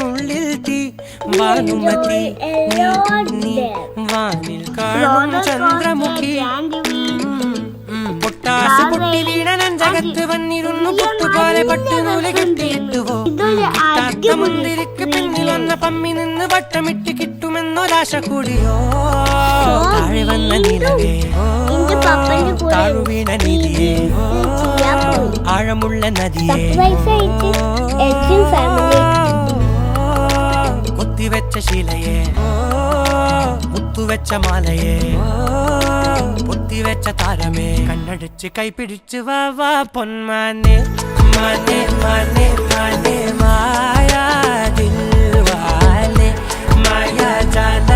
ഉള്ളിൽ തീ ഭാനുമതി വാനിൽ കാണും ചന്ദ്രമുഖി പൊട്ടാസ് പൊട്ടി വീണനൻ ജഗത്ത് വന്നിരുന്നു പൊട്ടുപോലെ പട്ടുനൂല് കെട്ടിയിട്ടുവോ കിട്ടാത്ത മുന്തിരിക്ക് പിന്നിൽ വന്ന പമ്മി നിന്ന് വട്ടമിട്ട് കിട്ടുമെന്നൊരാശ കൂടിയോ താഴെ വന്ന നിലവേ താഴുവീണ നിധിയേ ആഴമുള്ള നദിയേ കൊത്തിവെച്ച ശിലയേ മുത്തുവെച്ച മാലയേ പൊത്തിവെച്ച താരമേ കണ്ണടിച്ച് കൈപിടിച്ച് വാ വാ പൊന്മാനെ മാനെ മാനെ മാനെ മായാ ദിൽവാലെ മായാ ജാല